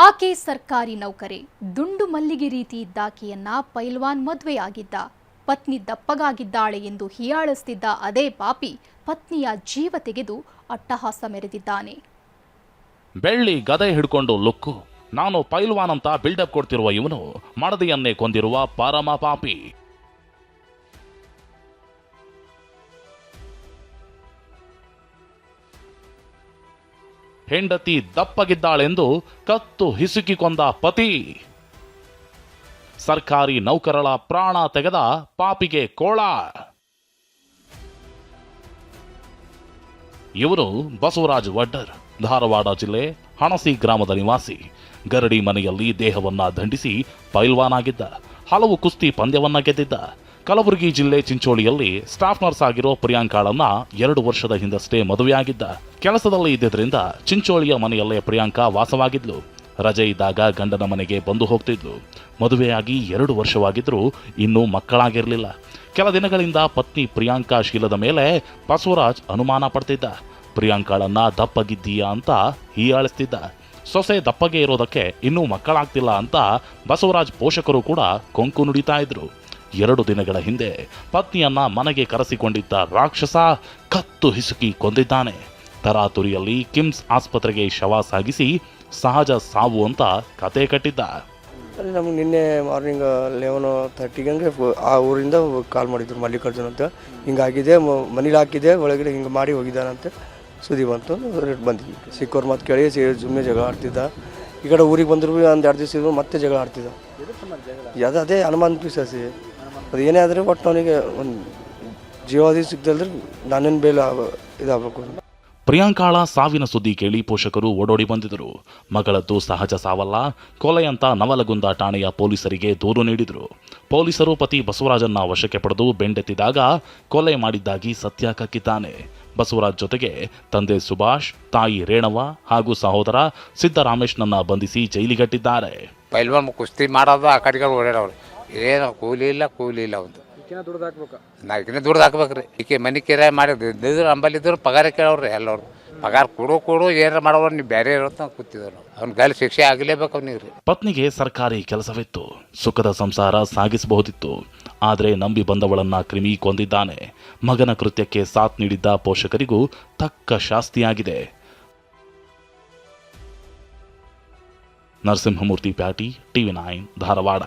ಆಕೆ ಸರ್ಕಾರಿ ನೌಕರೆ. ದುಂಡು ಮಲ್ಲಿಗೆ ರೀತಿ ಇದ್ದಾಕೆಯನ್ನ ಪೈಲ್ವಾನ್ ಮದುವೆಯಾಗಿದ್ದ. ಪತ್ನಿ ದಪ್ಪಗಾಗಿದ್ದಾಳೆ ಎಂದು ಹೀಯಾಳಿಸುತ್ತಿದ್ದ ಅದೇ ಪಾಪಿ ಪತ್ನಿಯ ಜೀವ ತೆಗೆದು ಅಟ್ಟಹಾಸ ಮೆರೆದಿದ್ದಾನೆ. ಬೆಳ್ಳಿ ಗದೆ ಹಿಡ್ಕೊಂಡು ಲುಕ್ಕು, ನಾನು ಪೈಲ್ವಾನ್ ಅಂತ ಬಿಲ್ಡಪ್ ಕೊಡ್ತಿರುವ ಇವನು ಮಡದಿಯನ್ನೇ ಕೊಂದಿರುವ ಪರಮ ಪಾಪಿ. ಹೆಂಡತಿ ದಪ್ಪಗಿದ್ದಾಳೆಂದು ಕತ್ತು ಹಿಸುಕಿ ಕೊಂದ ಪತಿ. ಸರ್ಕಾರಿ ನೌಕರಳ ಪ್ರಾಣ ತೆಗೆದ ಪಾಪಿಗೆ ಕೋಳ. ಇವರು ಬಸವರಾಜ್ ವಡ್ಡರ್, ಧಾರವಾಡ ಜಿಲ್ಲೆ ಹಣಸಿ ಗ್ರಾಮದ ನಿವಾಸಿ. ಗರಡಿ ಮನೆಯಲ್ಲಿ ದೇಹವನ್ನ ದಂಡಿಸಿ ಪೈಲ್ವಾನ್ ಆಗಿದ್ದ. ಹಲವು ಕುಸ್ತಿ ಪಂದ್ಯವನ್ನ ಗೆದ್ದಿದ್ದ. ಕಲಬುರಗಿ ಜಿಲ್ಲೆ ಚಿಂಚೋಳಿಯಲ್ಲಿ ಸ್ಟಾಫ್ ನರ್ಸ್ ಆಗಿರೋ ಪ್ರಿಯಾಂಕಾಳನ್ನ 2 ವರ್ಷದ ಹಿಂದಷ್ಟೇ ಮದುವೆಯಾಗಿದ್ದ. ಕೆಲಸದಲ್ಲಿ ಇದ್ದಿದ್ರಿಂದ ಚಿಂಚೋಳಿಯ ಮನೆಯಲ್ಲೇ ಪ್ರಿಯಾಂಕಾ ವಾಸವಾಗಿದ್ಲು. ರಜೆ ಇದ್ದಾಗ ಗಂಡನ ಮನೆಗೆ ಬಂದು ಹೋಗ್ತಿದ್ಲು. ಮದುವೆಯಾಗಿ 2 ವರ್ಷವಾಗಿದ್ರೂ ಇನ್ನೂ ಮಕ್ಕಳಾಗಿರಲಿಲ್ಲ. ಕೆಲ ದಿನಗಳಿಂದ ಪತ್ನಿ ಪ್ರಿಯಾಂಕಾ ಶೀಲದ ಮೇಲೆ ಬಸವರಾಜ್ ಅನುಮಾನ ಪಡ್ತಿದ್ದ. ಪ್ರಿಯಾಂಕಾಳನ್ನ ದಪ್ಪಗಿದ್ದೀಯಾ ಅಂತ ಹೀಯಾಳಿಸ್ತಿದ್ದ. ಸೊಸೆ ದಪ್ಪಗೆ ಇರೋದಕ್ಕೆ ಇನ್ನೂ ಮಕ್ಕಳಾಗ್ತಿಲ್ಲ ಅಂತ ಬಸವರಾಜ್ ಪೋಷಕರು ಕೂಡ ಕೊಂಕು ನುಡಿತಾ ಇದ್ರು. 2 ದಿನಗಳ ಹಿಂದೆ ಪತ್ನಿಯನ್ನ ಮನೆಗೆ ಕರೆಸಿಕೊಂಡಿದ್ದ ರಾಕ್ಷಸ ಕತ್ತು ಹಿಸುಕಿ ಕೊಂದಿದ್ದಾನೆ. ತರಾತುರಿಯಲ್ಲಿ ಕಿಮ್ಸ್ ಆಸ್ಪತ್ರೆಗೆ ಶವ ಸಾಗಿಸಿ ಸಹಜ ಸಾವು ಅಂತ ಕತೆ ಕಟ್ಟಿದ್ದ. ನಮ್ಗೆ ನಿನ್ನೆ ಮಾರ್ನಿಂಗ್ 11:30 ಆ ಊರಿಂದ ಕಾಲ್ ಮಾಡಿದ್ರು, ಮಲ್ಲಿಕಾರ್ಜುನ್ ಅಂತ. ಹಿಂಗಾಗಿದೆ, ಮನೇಲಿ ಹಾಕಿದೆ, ಒಳಗಡೆ ಹಿಂಗೆ ಮಾಡಿ ಹೋಗಿದ್ದಾನಂತೆ ಸುದ್ದಿ ಬಂತು. ಬಂದ್ವಿ, ಸಿಕ್ಕವ್ರು ಮತ್ತೆ ಕೇಳಿ ಸುಮ್ಮನೆ ಜಗಳ ಆಡ್ತಿದ್ದ. ಈ ಕಡೆ ಊರಿಗೆ ಬಂದ್ರು ಒಂದು 2 ದಿವಸ ಇದ್ರು ಮತ್ತೆ ಜಗಳ ಆಡ್ತಿದ್ದ. ಅದೇ ಹನುಮಾನ್ ಪಿಸಾಸಿ ಅದು ಏನೇ ಆದರೆ ಒಟ್ಟು ಅವನಿಗೆ ಒಂದು ಜೀವಾದಿ ಸಿಗ್ದಲ್ದ್ರೆ ನಾನೇನು ಬೇಲೆ ಇದಾಗಬೇಕು. ಪ್ರಿಯಾಂಕಾಳ ಸಾವಿನ ಸುದ್ದಿ ಕೇಳಿ ಪೋಷಕರು ಓಡೋಡಿ ಬಂದಿದ್ರು. ಮಗಳದ್ದು ಸಹಜ ಸಾವಲ್ಲ, ಕೊಲೆ ಅಂತ ನವಲಗುಂದ ಠಾಣೆಯ ಪೊಲೀಸರಿಗೆ ದೂರು ನೀಡಿದ್ರು. ಪೊಲೀಸರು ಪತಿ ಬಸವರಾಜನ್ನ ವಶಕ್ಕೆ ಪಡೆದು ಬೆಂಡೆತ್ತಿದಾಗ ಕೊಲೆ ಮಾಡಿದ್ದಾಗಿ ಸತ್ಯ ಕಕ್ಕಿದ್ದಾನೆ. ಬಸವರಾಜ್ ಜೊತೆಗೆ ತಂದೆ ಸುಭಾಷ್, ತಾಯಿ ರೇಣವ್ವ ಹಾಗೂ ಸಹೋದರ ಸಿದ್ದರಾಮೇಶ್ನನ್ನ ಬಂಧಿಸಿ ಜೈಲಿಗಟ್ಟಿದ್ದಾರೆ. ಪೈಲ್ವಾನ್ ಕುಸ್ತಿ ಮಾಡೋದು ಆ ಕಡೆಗಳು ಓಡಾಡವ್ರು, ಏನು ಕೂಲಿ ಇಲ್ಲ ಒಂದು ನಾಲ್ಕಿನ ದುಡ್ದು ಹಾಕ್ಬೇಕ್ರಿ. ಈಕೆ ಮನೆ ಕಿರಾಯ ಮಾಡಿದ್ರು ಅಂಬಲಿದ್ರು ಪಗಾರ ಕೇಳವ್ರಿ. ಎಲ್ಲವ್ರು ಪಗಾರ ಕೊಡು ಏನಾರ ಮಾಡೋರು, ನೀವು ಬೇರೆ ಇರೋದು ಕೂತಿದ್ರು. ಅವ್ನ ಗಾಲಿ ಶಿಕ್ಷೆ ಆಗಲೇಬೇಕು ಅವ್ನಿಗೆ. ಪತ್ನಿಗೆ ಸರ್ಕಾರಿ ಕೆಲಸವಿತ್ತು, ಸುಖದ ಸಂಸಾರ ಸಾಗಿಸಬಹುದಿತ್ತು. ಆದರೆ ನಂಬಿ ಬಂದವಳನ್ನ ಕ್ರಿಮಿ ಕೊಂದಿದ್ದಾನೆ. ಮಗನ ಕೃತ್ಯಕ್ಕೆ ಸಾಥ್ ನೀಡಿದ್ದ ಪೋಷಕರಿಗೂ ತಕ್ಕ ಶಾಸ್ತಿಯಾಗಿದೆ. Narasimhamurthy patty, TV9 Dharwad.